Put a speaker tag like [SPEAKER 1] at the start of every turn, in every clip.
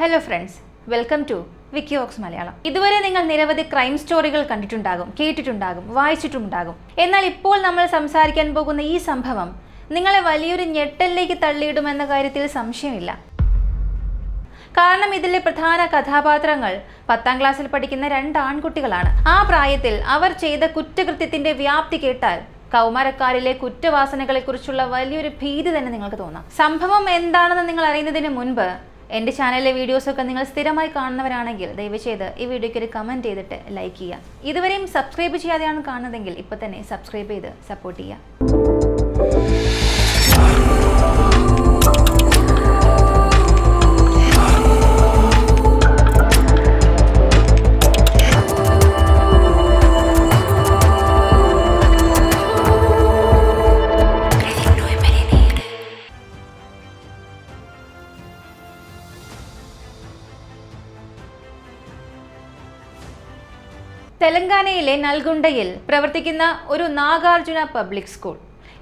[SPEAKER 1] Hello friends, welcome to Wikivox Malayalam. ഇതുവരെ നിങ്ങൾ നിരവധി ക്രൈം സ്റ്റോറികൾ കണ്ടിട്ടുണ്ടാകും, കേട്ടിട്ടുണ്ടാകും, വായിച്ചിട്ടുണ്ടാകും. എന്നാൽ ഇപ്പോൾ നമ്മൾ സംസാരിക്കാൻ പോകുന്ന ഈ സംഭവം നിങ്ങളെ വലിയൊരു ഞെട്ടലിലേക്ക് തള്ളിയിടുമെന്ന കാര്യത്തിൽ സംശയമില്ല. കാരണം ഇതിലെ പ്രധാന കഥാപാത്രങ്ങൾ 10ാം ക്ലാസ്സിൽ പഠിക്കുന്ന 2 ആൺകുട്ടികളാണ്. ആ പ്രായത്തിൽ അവർ ചെയ്ത കുറ്റകൃത്യത്തിന്റെ വ്യാപ്തി കേട്ടാൽ കൗമാരക്കാരിലെ കുറ്റവാസനകളെക്കുറിച്ചുള്ള വലിയൊരു ഭീതി തന്നെ നിങ്ങൾക്ക് തോന്നാം. സംഭവം എന്താണെന്ന് നിങ്ങൾ അറിയുന്നതിന് മുൻപ് എൻ്റെ ചാനലിലെ വീഡിയോസൊക്കെ നിങ്ങൾ സ്ഥിരമായി കാണുന്നവരാണെങ്കിൽ ദയവ് ചെയ്ത് ഈ വീഡിയോയ്ക്ക് ഒരു കമൻറ്റ് ചെയ്തിട്ട് ലൈക്ക് ചെയ്യുക. ഇതുവരെയും സബ്സ്ക്രൈബ് ചെയ്യാതെയാണ് കാണുന്നതെങ്കിൽ ഇപ്പോൾ തന്നെ സബ്സ്ക്രൈബ് ചെയ്ത് സപ്പോർട്ട് ചെയ്യുക. തെലങ്കാനയിലെ നൽഗുണ്ടയിൽ പ്രവർത്തിക്കുന്ന ഒരു നാഗാർജുന പബ്ലിക് സ്കൂൾ.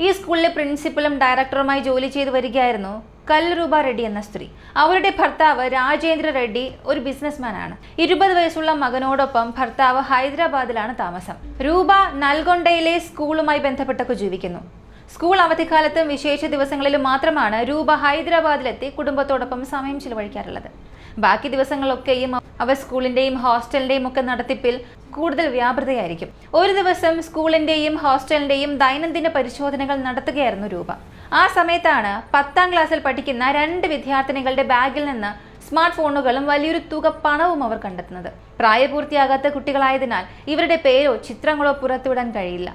[SPEAKER 1] ഈ സ്കൂളിലെ പ്രിൻസിപ്പലും ഡയറക്ടറുമായി ജോലി ചെയ്തു വരികയായിരുന്നു കൽരൂപ റെഡ്ഡി എന്ന സ്ത്രീ. അവരുടെ ഭർത്താവ് രാജേന്ദ്ര റെഡ്ഡി ഒരു ബിസിനസ്മാനാണ്. 20 വയസ്സുള്ള മകനോടൊപ്പം ഭർത്താവ് ഹൈദരാബാദിലാണ് താമസം. രൂപ നൽഗൊണ്ടയിലെ സ്കൂളുമായി ബന്ധപ്പെട്ടൊക്കെ ജീവിക്കുന്നു. സ്കൂൾ അവധിക്കാലത്തും വിശേഷ ദിവസങ്ങളിലും മാത്രമാണ് രൂപ ഹൈദരാബാദിലെത്തി കുടുംബത്തോടൊപ്പം സമയം ചിലവഴിക്കാറുള്ളത്. ബാക്കി ദിവസങ്ങളൊക്കെയും അവർ സ്കൂളിന്റെയും ഹോസ്റ്റലിന്റെയും ഒക്കെ നടത്തിപ്പിൽ കൂടുതൽ വ്യാപൃതയായിരിക്കും. ഒരു ദിവസം സ്കൂളിന്റെയും ഹോസ്റ്റലിന്റെയും ദൈനംദിന പരിശോധനകൾ നടത്തുകയായിരുന്നു രൂപ. ആ സമയത്താണ് 10ാം ക്ലാസ്സിൽ പഠിക്കുന്ന 2 വിദ്യാർത്ഥിനികളുടെ ബാഗിൽ നിന്ന് സ്മാർട്ട് ഫോണുകളും വലിയൊരു തുക പണവും അവർ കണ്ടെത്തുന്നത്. പ്രായപൂർത്തിയാകാത്ത കുട്ടികളായതിനാൽ ഇവരുടെ പേരോ ചിത്രങ്ങളോ പുറത്തുവിടാൻ കഴിയില്ല.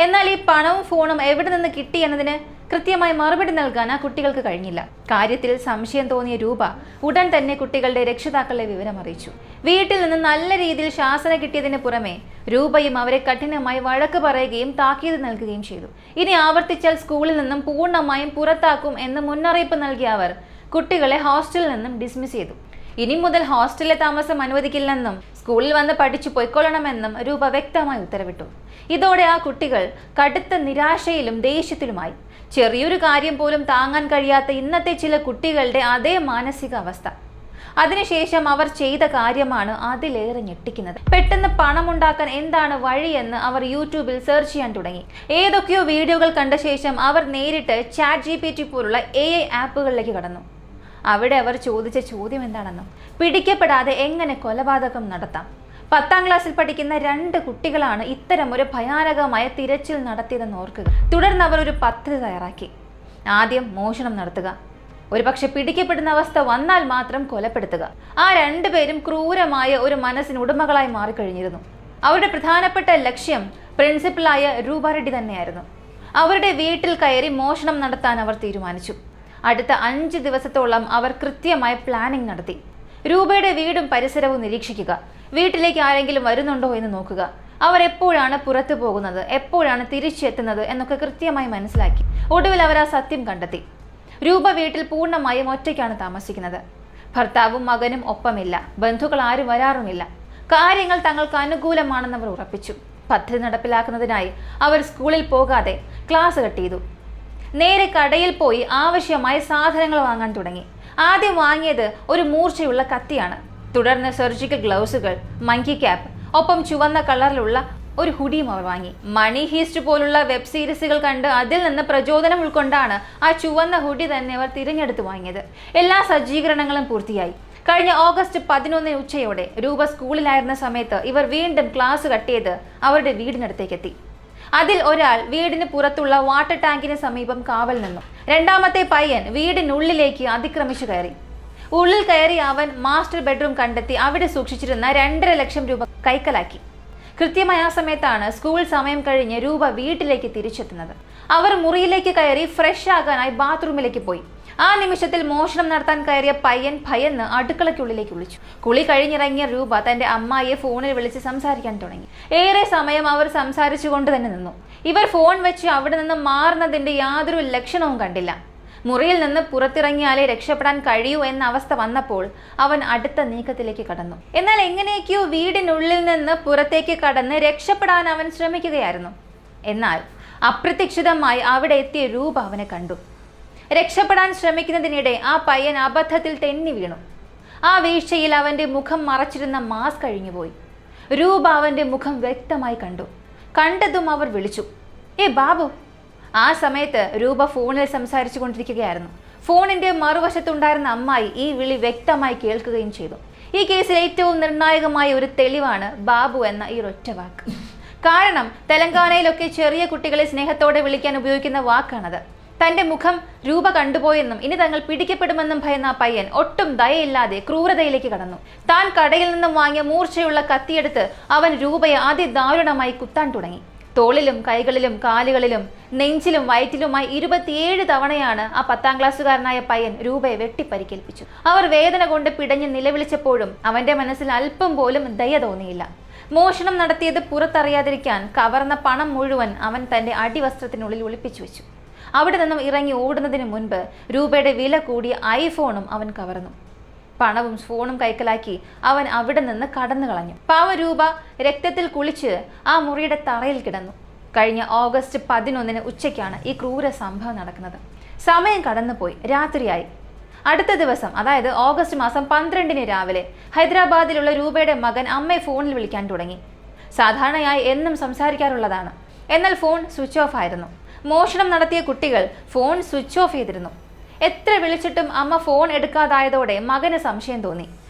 [SPEAKER 1] എന്നാൽ ഈ പണവും ഫോണും എവിടെ നിന്ന് കിട്ടി എന്നതിന് കൃത്യമായി മറുപടി നൽകാൻ ആ കുട്ടികൾക്ക് കഴിഞ്ഞില്ല. കാര്യത്തിൽ സംശയം തോന്നിയ രൂപ ഉടൻ തന്നെ കുട്ടികളുടെ രക്ഷിതാക്കളെ വിവരം അറിയിച്ചു. വീട്ടിൽ നിന്ന് നല്ല രീതിയിൽ ശാസന കിട്ടിയതിന് പുറമെ രൂപയും അവരെ കഠിനമായി വഴക്ക് പറയുകയും താക്കീത് നൽകുകയും ചെയ്തു. ഇനി ആവർത്തിച്ചാൽ സ്കൂളിൽ നിന്നും പൂർണ്ണമായും പുറത്താക്കും എന്ന് മുന്നറിയിപ്പ് നൽകിയ അവർ കുട്ടികളെ ഹോസ്റ്റലിൽ നിന്നും ഡിസ്മിസ് ചെയ്തു. ഇനി മുതൽ ഹോസ്റ്റലിലെ താമസം അനുവദിക്കില്ലെന്നും സ്കൂളിൽ വന്ന് പഠിച്ചു പൊയ്ക്കൊള്ളണമെന്നും രൂപ വ്യക്തമായി ഉത്തരവിട്ടു. ഇതോടെ ആ കുട്ടികൾ കടുത്ത നിരാശയിലും ദേഷ്യത്തിലുമായി. ചെറിയൊരു കാര്യം പോലും താങ്ങാൻ കഴിയാത്ത ഇന്നത്തെ ചില കുട്ടികളുടെ അതേ മാനസികാവസ്ഥ. അതിനുശേഷം അവർ ചെയ്ത കാര്യമാണ് അതിലേറെ ഞെട്ടിക്കുന്നത്. പെട്ടെന്ന് പണമുണ്ടാക്കാൻ എന്താണ് വഴിയെന്ന് അവർ യൂട്യൂബിൽ സെർച്ച് ചെയ്യാൻ തുടങ്ങി. ഏതൊക്കെയോ വീഡിയോകൾ കണ്ട ശേഷം അവർ നേരിട്ട് ChatGPT പോലുള്ള AI ആപ്പുകളിലേക്ക് കടന്നു. അവിടെ അവർ ചോദിച്ച ചോദ്യം എന്താണെന്നും പിടിക്കപ്പെടാതെ എങ്ങനെ കൊലപാതകം നടത്താം. 10ാം ക്ലാസ്സിൽ പഠിക്കുന്ന 2 കുട്ടികളാണ് ഇത്തരം ഒരു ഭയാനകമായ തിരച്ചിൽ നടത്തിയതെന്ന് ഓർക്കുക. തുടർന്ന് അവർ ഒരു പദ്ധതി തയ്യാറാക്കി. ആദ്യം മോഷണം നടത്തുക, ഒരുപക്ഷെ പിടിക്കപ്പെടുന്ന അവസ്ഥ വന്നാൽ മാത്രം കൊലപ്പെടുത്തുക. ആ 2 പേരും ക്രൂരമായ ഒരു മനസ്സിന് ഉടമകളായി മാറിക്കഴിഞ്ഞിരുന്നു. അവരുടെ പ്രധാനപ്പെട്ട ലക്ഷ്യം പ്രിൻസിപ്പലായ രൂപ റെഡ്ഡി തന്നെയായിരുന്നു. അവരുടെ വീട്ടിൽ കയറി മോഷണം നടത്താൻ അവർ തീരുമാനിച്ചു. അടുത്ത 5 ദിവസത്തോളം അവർ കൃത്യമായ പ്ലാനിംഗ് നടത്തി. രൂപയുടെ വീടും പരിസരവും നിരീക്ഷിക്കുക, വീട്ടിലേക്ക് ആരെങ്കിലും വരുന്നുണ്ടോ എന്ന് നോക്കുക, അവർ എപ്പോഴാണ് പുറത്തു പോകുന്നത്, എപ്പോഴാണ് തിരിച്ചെത്തുന്നത് എന്നൊക്കെ കൃത്യമായി മനസ്സിലാക്കി. ഒടുവിൽ അവർ ആ സത്യം കണ്ടെത്തി. രൂപ വീട്ടിൽ പൂർണ്ണമായും ഒറ്റയ്ക്കാണ് താമസിക്കുന്നത്. ഭർത്താവും മകനും ഒപ്പമില്ല, ബന്ധുക്കൾ ആരും വരാറുമില്ല. കാര്യങ്ങൾ തങ്ങൾക്ക് അനുകൂലമാണെന്ന് അവർ ഉറപ്പിച്ചു. പദ്ധതി നടപ്പിലാക്കുന്നതിനായി അവർ സ്കൂളിൽ പോകാതെ ക്ലാസ് കട്ട് ചെയ്തു. നേരെ കടയിൽ പോയി ആവശ്യമായ സാധനങ്ങൾ വാങ്ങാൻ തുടങ്ങി. ആദ്യം വാങ്ങിയത് ഒരു മൂർച്ചയുള്ള കത്തിയാണ്. തുടർന്ന് സർജിക്കൽ ഗ്ലൗസുകൾ, മങ്കി ക്യാപ്പ്, ഒപ്പം ചുവന്ന കളറിലുള്ള ഒരു ഹുഡിയും അവർ വാങ്ങി. മണി ഹീസ്റ്റ് പോലുള്ള വെബ് സീരീസുകൾ കണ്ട് അതിൽ നിന്ന് പ്രചോദനം ഉൾക്കൊണ്ടാണ് ആ ചുവന്ന ഹുഡി തന്നെ അവർ തിരഞ്ഞെടുത്ത് വാങ്ങിയത്. എല്ലാ സജ്ജീകരണങ്ങളും പൂർത്തിയായി. കഴിഞ്ഞ ഓഗസ്റ്റ് 11 ഉച്ചയോടെ രൂപ സ്കൂളിലായിരുന്ന സമയത്ത് ഇവർ വീണ്ടും ക്ലാസ് കട്ട് ചെയ്ത് അവരുടെ വീടിനടുത്തേക്കെത്തി. അതിൽ ഒരാൾ വീടിന് പുറത്തുള്ള വാട്ടർ ടാങ്കിന് സമീപം കാവൽ നിന്നു. 2ാമത്തെ പയ്യൻ വീടിനുള്ളിലേക്ക് അതിക്രമിച്ചു കയറി. ഉള്ളിൽ കയറി അവൻ മാസ്റ്റർ ബെഡ്റൂം കണ്ടെത്തി അവിടെ സൂക്ഷിച്ചിരുന്ന 2.5 ലക്ഷം രൂപ കൈക്കലാക്കി. കൃത്യമായ ആ സമയത്താണ് സ്കൂൾ സമയം കഴിഞ്ഞ് രൂപ വീട്ടിലേക്ക് തിരിച്ചെത്തുന്നത്. അവർ മുറിയിലേക്ക് കയറി ഫ്രഷ് ആകാനായി ബാത്റൂമിലേക്ക് പോയി. ആ നിമിഷത്തിൽ മോഷണം നടത്താൻ കയറിയ പയ്യൻ ഭയന്ന് അടുക്കളയ്ക്കുള്ളിലേക്ക് വിളിച്ചു. കുളി കഴിഞ്ഞിറങ്ങിയ രൂപ തന്റെ അമ്മായിയെ ഫോണിൽ വിളിച്ച് സംസാരിക്കാൻ തുടങ്ങി. ഏറെ സമയം അവർ സംസാരിച്ചുകൊണ്ട് തന്നെ നിന്നു. ഇവർ ഫോൺ വെച്ച് അവിടെ നിന്ന് മാറുന്നതിന്റെ യാതൊരു ലക്ഷണവും കണ്ടില്ല. മുറിയിൽ നിന്ന് പുറത്തിറങ്ങിയാലേ രക്ഷപ്പെടാൻ കഴിയൂ എന്ന അവസ്ഥ വന്നപ്പോൾ അവൻ അടുത്ത നീക്കത്തിലേക്ക് കടന്നു. എന്നാൽ എങ്ങനെയൊക്കെയോ വീടിനുള്ളിൽ നിന്ന് പുറത്തേക്ക് കടന്ന് രക്ഷപ്പെടാൻ അവൻ ശ്രമിക്കുകയായിരുന്നു. എന്നാൽ അപ്രതീക്ഷിതമായി അവിടെ എത്തിയ രൂപ അവനെ കണ്ടു. രക്ഷപ്പെടാൻ ശ്രമിക്കുന്നതിനിടെ ആ പയ്യൻ അബദ്ധത്തിൽ തെന്നി വീണു. ആ വീഴ്ചയിൽ അവന്റെ മുഖം മറച്ചിരുന്ന മാസ്ക് കഴിഞ്ഞുപോയി. രൂപ അവന്റെ മുഖം വ്യക്തമായി കണ്ടു. കണ്ടതും അവർ വിളിച്ചു, "ഏ ബാബു!" ആ സമയത്ത് രൂപ ഫോണിൽ സംസാരിച്ചു കൊണ്ടിരിക്കുകയായിരുന്നു. ഫോണിന്റെ മറുവശത്തുണ്ടായിരുന്ന അമ്മായി ഈ വിളി വ്യക്തമായി കേൾക്കുകയും ചെയ്തു. ഈ കേസിൽ ഏറ്റവും നിർണായകമായ ഒരു തെളിവാണ് ബാബു എന്ന ഈ ഒറ്റ വാക്ക്. കാരണം തെലങ്കാനയിലൊക്കെ ചെറിയ കുട്ടികളെ സ്നേഹത്തോടെ വിളിക്കാൻ ഉപയോഗിക്കുന്ന വാക്കാണത്. തന്റെ മുഖം രൂപ കണ്ടുപോയെന്നും ഇനി തങ്ങൾ പിടിക്കപ്പെടുമെന്നും ഭയന്ന ആ പയ്യൻ ഒട്ടും ദയയില്ലാതെ ക്രൂരതയിലേക്ക് കടന്നു. താൻ കടയിൽ നിന്നും വാങ്ങിയ മൂർച്ചയുള്ള കത്തിയെടുത്ത് അവൻ രൂപയെ അതിദാരുണമായി കുത്താൻ തുടങ്ങി. തോളിലും കൈകളിലും കാലുകളിലും നെഞ്ചിലും വയറ്റിലുമായി 27 തവണയാണ് ആ 10ാം ക്ലാസ്സുകാരനായ പയ്യൻ രൂപയെ വെട്ടിപ്പരിക്കേൽപ്പിച്ചു. അവർ വേദന കൊണ്ട് പിടഞ്ഞ് നിലവിളിച്ചപ്പോഴും അവന്റെ മനസ്സിൽ അല്പം പോലും ദയ തോന്നിയില്ല. മോഷണം നടത്തിയത് പുറത്തറിയാതിരിക്കാൻ കവർന്ന പണം മുഴുവൻ അവൻ തന്റെ അടിവസ്ത്രത്തിനുള്ളിൽ ഒളിപ്പിച്ചു വെച്ചു. അവിടെ നിന്നും ഇറങ്ങി ഓടുന്നതിന് മുൻപ് രൂപയുടെ വില കൂടിയ ഐഫോണും അവൻ കവർന്നു. പണവും ഫോണും കൈക്കലാക്കി അവൻ അവിടെ നിന്ന് കടന്നു കളഞ്ഞു. പാവ രൂപ രക്തത്തിൽ കുളിച്ച് ആ മുറിയുടെ തറയിൽ കിടന്നു. കഴിഞ്ഞ ഓഗസ്റ്റ് 11 ഉച്ചയ്ക്കാണ് ഈ ക്രൂര സംഭവം നടക്കുന്നത്. സമയം കടന്നുപോയി, രാത്രിയായി. അടുത്ത ദിവസം, അതായത് ഓഗസ്റ്റ് മാസം 12 രാവിലെ ഹൈദരാബാദിലുള്ള രൂപയുടെ മകൻ അമ്മയെ ഫോണിൽ വിളിക്കാൻ തുടങ്ങി. സാധാരണയായി എന്നും സംസാരിക്കാറുള്ളതാണ്. എന്നാൽ ഫോൺ സ്വിച്ച് ഓഫ് ആയിരുന്നു. മോഷണം നടത്തിയ കുട്ടികൾ ഫോൺ സ്വിച്ച് ഓഫ് ചെയ്തിരുന്നു. എത്ര വിളിച്ചിട്ടും അമ്മ ഫോൺ എടുക്കാതായതോടെ മകന് സംശയം തോന്നി.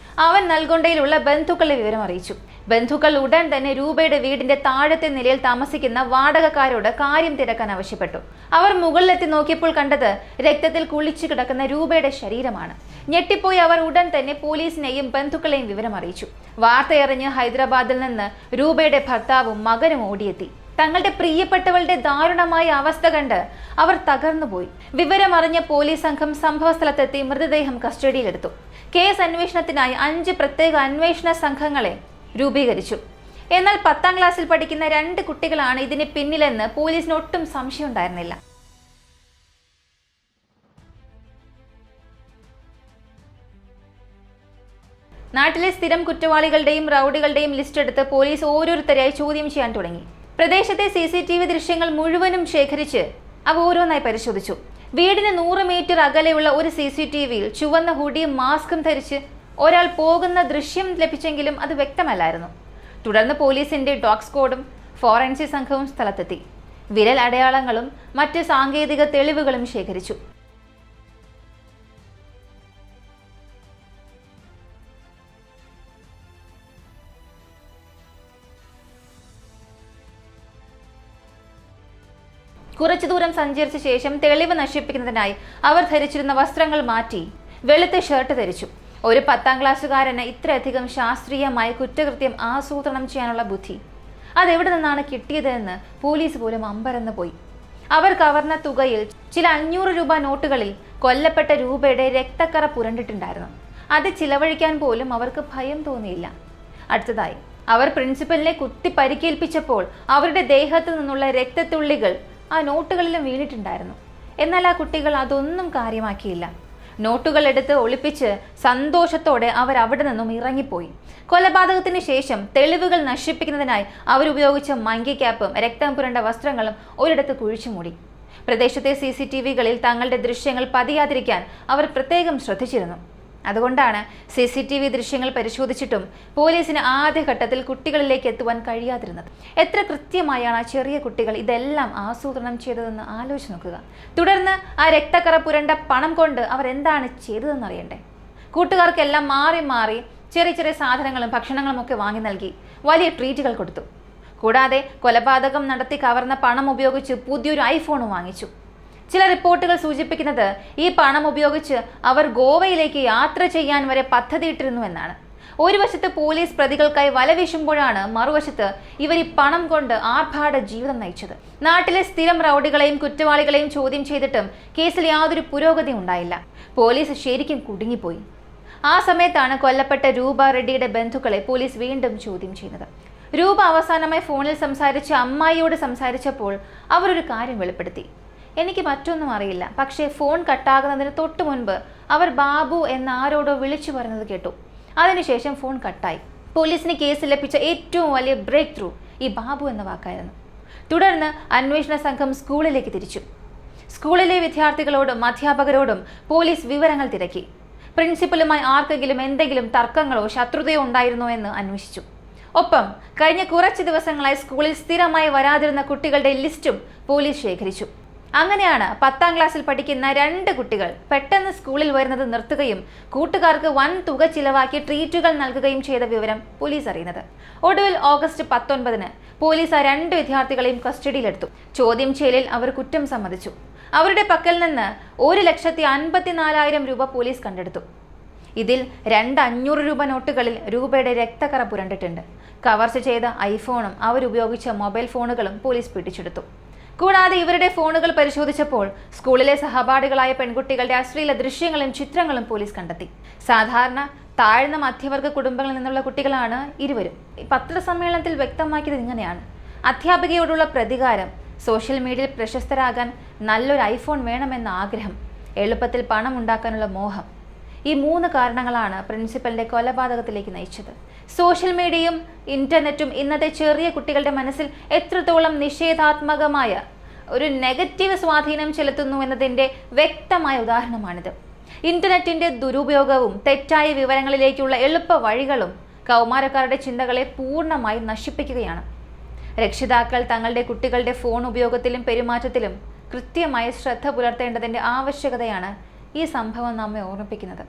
[SPEAKER 1] അവൻ നൽകൊണ്ടയിലുള്ള ബന്ധുക്കളെ വിവരം അറിയിച്ചു. ബന്ധുക്കൾ ഉടൻ തന്നെ രൂപയുടെ വീടിന്റെ താഴത്തെ നിലയിൽ താമസിക്കുന്ന വാടകക്കാരോട് കാര്യം തിരക്കാൻ ആവശ്യപ്പെട്ടു. അവർ മുകളിലെത്തി നോക്കിയപ്പോൾ കണ്ടത് രക്തത്തിൽ കുളിച്ചു കിടക്കുന്ന രൂപയുടെ ശരീരമാണ്. ഞെട്ടിപ്പോയി അവർ ഉടൻ തന്നെ പോലീസിനെയും ബന്ധുക്കളെയും വിവരം അറിയിച്ചു. വാർത്തയറിഞ്ഞ് ഹൈദരാബാദിൽ നിന്ന് രൂപയുടെ ഭർത്താവും മകനും ഓടിയെത്തി. തങ്ങളുടെ പ്രിയപ്പെട്ടവളുടെ ദാരുണമായ അവസ്ഥ കണ്ട് അവർ തകർന്നുപോയി. വിവരമറിഞ്ഞ പോലീസ് സംഘം സംഭവസ്ഥലത്തെത്തി മൃതദേഹം കസ്റ്റഡിയിലെടുത്തു. കേസ് അന്വേഷണത്തിനായി 5 പ്രത്യേക അന്വേഷണ സംഘങ്ങളെ രൂപീകരിച്ചു. എന്നാൽ 10ാം ക്ലാസ്സിൽ പഠിക്കുന്ന 2 കുട്ടികളാണ് ഇതിന് പിന്നിലെന്ന് പോലീസിന് ഒട്ടും സംശയം ഉണ്ടായിരുന്നില്ല. നാട്ടിലെ സ്ഥിരം കുറ്റവാളികളുടെയും റൗഡികളുടെയും ലിസ്റ്റ് എടുത്ത് പോലീസ് ഓരോരുത്തരെയായി ചോദ്യം ചെയ്യാൻ തുടങ്ങി. പ്രദേശത്തെ CCTV ദൃശ്യങ്ങൾ മുഴുവനും ശേഖരിച്ച് അവ ഓരോന്നായി പരിശോധിച്ചു. വീടിന് 100 മീറ്റർ അകലെയുള്ള ഒരു CCTVയിൽ ചുവന്ന ഹുഡിയും മാസ്കും ധരിച്ച് ഒരാൾ പോകുന്ന ദൃശ്യം ലഭിച്ചെങ്കിലും അത് വ്യക്തമല്ലായിരുന്നു. തുടർന്ന് പോലീസിന്റെ ഡോഗ് സ്ക്വാഡും ഫോറൻസിക് സംഘവും സ്ഥലത്തെത്തി. വിരൽ അടയാളങ്ങളും മറ്റ് സാങ്കേതിക തെളിവുകളും ശേഖരിച്ചു. കുറച്ചു ദൂരം സഞ്ചരിച്ച ശേഷം തെളിവ് നശിപ്പിക്കുന്നതിനായി അവർ ധരിച്ചിരുന്ന വസ്ത്രങ്ങൾ മാറ്റി വെളുത്ത ഷർട്ട് ധരിച്ചു. ഒരു 10ാം ക്ലാസ്സുകാരന് ഇത്രയധികം ശാസ്ത്രീയമായ കുറ്റകൃത്യം ആസൂത്രണം ചെയ്യാനുള്ള ബുദ്ധി അതെവിടെ നിന്നാണ് കിട്ടിയതെന്ന് പോലീസ് പോലും അമ്പരന്ന് പോയി. അവർ കവർന്ന തുകയിൽ ചില 500 രൂപ നോട്ടുകളിൽ കൊല്ലപ്പെട്ട രൂപയുടെ രക്തക്കറ പുരണ്ടിട്ടുണ്ടായിരുന്നു. അത് ചിലവഴിക്കാൻ പോലും അവർക്ക് ഭയം തോന്നിയില്ല. അടുത്തതായി അവർ പ്രിൻസിപ്പലിനെ കുത്തി പരിക്കേൽപ്പിച്ചപ്പോൾ അവരുടെ ദേഹത്തു നിന്നുള്ള രക്തത്തുള്ളികൾ ആ നോട്ടുകളിലും വീണിട്ടുണ്ടായിരുന്നു. എന്നാൽ ആ കുട്ടികൾ അതൊന്നും കാര്യമാക്കിയില്ല. നോട്ടുകൾ എടുത്ത് ഒളിപ്പിച്ച് സന്തോഷത്തോടെ അവർ അവിടെ നിന്നും ഇറങ്ങിപ്പോയി. കൊലപാതകത്തിന് ശേഷം തെളിവുകൾ നശിപ്പിക്കുന്നതിനായി അവരുപയോഗിച്ച മങ്കി ക്യാപ്പും രക്തം പുരണ്ട വസ്ത്രങ്ങളും ഒരിടത്ത് കുഴിച്ചുമൂടി. പ്രദേശത്തെ CCTVകളിൽ തങ്ങളുടെ ദൃശ്യങ്ങൾ പതിയാതിരിക്കാൻ അവർ പ്രത്യേകം ശ്രദ്ധിച്ചിരുന്നു. അതുകൊണ്ടാണ് CCTV ദൃശ്യങ്ങൾ പരിശോധിച്ചിട്ടും പോലീസിന് ആദ്യഘട്ടത്തിൽ കുട്ടികളിലേക്ക് എത്തുവാൻ കഴിയാതിരുന്നത്. എത്ര കൃത്യമായാണ് ആ ചെറിയ കുട്ടികൾ ഇതെല്ലാം ആസൂത്രണം ചെയ്തതെന്ന് ആലോചിച്ച് നോക്കുക. തുടർന്ന് ആ രക്തക്കറ പുരണ്ട പണം കൊണ്ട് അവർ എന്താണ് ചെയ്തതെന്നറിയണ്ടേ? കൂട്ടുകാർക്കെല്ലാം മാറി മാറി ചെറിയ ചെറിയ സാധനങ്ങളും ഭക്ഷണങ്ങളും ഒക്കെ വാങ്ങി നൽകി വലിയ ട്രീറ്റുകൾ കൊടുത്തു. കൂടാതെ കൊലപാതകം നടത്തി കവർന്ന പണം ഉപയോഗിച്ച് പുതിയൊരു ഐഫോണും വാങ്ങിച്ചു. ചില റിപ്പോർട്ടുകൾ സൂചിപ്പിക്കുന്നത് ഈ പണം ഉപയോഗിച്ച് അവർ ഗോവയിലേക്ക് യാത്ര ചെയ്യാൻ വരെ പദ്ധതിയിട്ടിരുന്നുവെന്നാണ്. ഒരു വശത്ത് പോലീസ് പ്രതികൾക്കായി വല വീശുമ്പോഴാണ് മറുവശത്ത് ഇവർ ഈ പണം കൊണ്ട് ആർഭാട ജീവിതം നയിച്ചത്. നാട്ടിലെ സ്ഥിരം റൗഡികളെയും കുറ്റവാളികളെയും ചോദ്യം ചെയ്തിട്ടും കേസിൽ യാതൊരു പുരോഗതി ഉണ്ടായില്ല. പോലീസ് ശരിക്കും കുടുങ്ങിപ്പോയി. ആ സമയത്താണ് കൊല്ലപ്പെട്ട രൂപ റെഡ്ഡിയുടെ ബന്ധുക്കളെ പോലീസ് വീണ്ടും ചോദ്യം ചെയ്യുന്നത്. രൂപ അവസാനമായി ഫോണിൽ സംസാരിച്ച് അമ്മായിയോട് സംസാരിച്ചപ്പോൾ അവരൊരു കാര്യം വെളിപ്പെടുത്തി. എനിക്ക് മറ്റൊന്നും അറിയില്ല, പക്ഷേ ഫോൺ കട്ടാകുന്നതിന് തൊട്ടു മുൻപ് അവർ ബാബു എന്ന ആരോടോ വിളിച്ചു പറയുന്നത് കേട്ടു. അതിനുശേഷം ഫോൺ കട്ടായി. പോലീസിന് കേസിൽ ലഭിച്ച ഏറ്റവും വലിയ ബ്രേക്ക് ത്രൂ ഈ ബാബു എന്ന വാക്കായിരുന്നു. തുടർന്ന് അന്വേഷണ സംഘം സ്കൂളിലേക്ക് തിരിച്ചു. സ്കൂളിലെ വിദ്യാർത്ഥികളോടും അധ്യാപകരോടും പോലീസ് വിവരങ്ങൾ തിരക്കി. പ്രിൻസിപ്പലുമായി ആർക്കെങ്കിലും എന്തെങ്കിലും തർക്കങ്ങളോ ശത്രുതയോ ഉണ്ടായിരുന്നോ എന്ന് അന്വേഷിച്ചു. ഒപ്പം കഴിഞ്ഞ കുറച്ച് ദിവസങ്ങളായി സ്കൂളിൽ സ്ഥിരമായി വരാതിരുന്ന കുട്ടികളുടെ ലിസ്റ്റും പോലീസ് ശേഖരിച്ചു. അങ്ങനെയാണ് 10ാം ക്ലാസ്സിൽ പഠിക്കുന്ന 2 കുട്ടികൾ പെട്ടെന്ന് സ്കൂളിൽ വരുന്നത് നിർത്തുകയും കൂട്ടുകാർക്ക് വൻ തുക ചിലവാക്കി ട്രീറ്റുകൾ നൽകുകയും ചെയ്ത വിവരം പോലീസ് അറിയുന്നത്. ഒടുവിൽ ഓഗസ്റ്റ് 19-ന് പോലീസ് ആ 2 വിദ്യാർത്ഥികളെയും കസ്റ്റഡിയിലെടുത്തു. ചോദ്യം ചെയ്യലിൽ അവർ കുറ്റം സമ്മതിച്ചു. അവരുടെ പക്കൽ നിന്ന് 1,54,000 രൂപ പോലീസ് കണ്ടെടുത്തു. ഇതിൽ 2 500 രൂപ നോട്ടുകളിൽ രൂപയുടെ രക്തക്കറ പുരണ്ടിട്ടുണ്ട്. കവർച്ച ചെയ്ത ഐഫോണും അവരുപയോഗിച്ച മൊബൈൽ ഫോണുകളും പോലീസ് പിടിച്ചെടുത്തു. കൂടാതെ ഇവരുടെ ഫോണുകൾ പരിശോധിച്ചപ്പോൾ സ്കൂളിലെ സഹപാഠികളായ പെൺകുട്ടികളുടെ അശ്ലീല ദൃശ്യങ്ങളും ചിത്രങ്ങളും പോലീസ് കണ്ടെത്തി. സാധാരണ താഴ്ന്ന മധ്യവർഗ കുടുംബങ്ങളിൽ നിന്നുള്ള കുട്ടികളാണ് ഇരുവരും. പത്രസമ്മേളനത്തിൽ വ്യക്തമാക്കിയത് ഇങ്ങനെയാണ്: അധ്യാപികയോടുള്ള പ്രതികാരം, സോഷ്യൽ മീഡിയയിൽ പ്രശസ്തരാകാൻ നല്ലൊരു ഐഫോൺ വേണമെന്ന ആഗ്രഹം, എളുപ്പത്തിൽ പണം ഉണ്ടാക്കാനുള്ള മോഹം. ഈ 3 കാരണങ്ങളാണ് പ്രിൻസിപ്പലിന്റെ കൊലപാതകത്തിലേക്ക് നയിച്ചത്. സോഷ്യൽ മീഡിയയും ഇന്റർനെറ്റും ഇന്നത്തെ ചെറിയ കുട്ടികളുടെ മനസ്സിൽ എത്രത്തോളം നിഷേധാത്മകമായ ഒരു നെഗറ്റീവ് സ്വാധീനം ചെലുത്തുന്നു എന്നതിൻ്റെ വ്യക്തമായ ഉദാഹരണമാണിത്. ഇന്റർനെറ്റിന്റെ ദുരുപയോഗവും തെറ്റായ വിവരങ്ങളിലേക്കുള്ള എളുപ്പ വഴികളും കൗമാരക്കാരുടെ ചിന്തകളെ പൂർണ്ണമായി നശിപ്പിക്കുകയാണ്. രക്ഷിതാക്കൾ തങ്ങളുടെ കുട്ടികളുടെ ഫോൺ ഉപയോഗത്തിലും പെരുമാറ്റത്തിലും കൃത്യമായ ശ്രദ്ധ പുലർത്തേണ്ടതിൻ്റെ ആവശ്യകതയാണ് ഈ സംഭവം നമ്മെ ഓർമ്മിപ്പിക്കുന്നത്.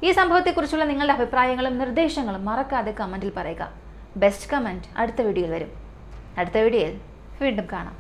[SPEAKER 1] ഈ സംഭവത്തെക്കുറിച്ചുള്ള നിങ്ങളുടെ അഭിപ്രായങ്ങളും നിർദ്ദേശങ്ങളും മറക്കാതെ കമൻറ്റിൽ പറയുക. ബെസ്റ്റ് കമൻറ്റ് അടുത്ത വീഡിയോയിൽ വരും. അടുത്ത വീഡിയോയിൽ വീണ്ടും കാണാം.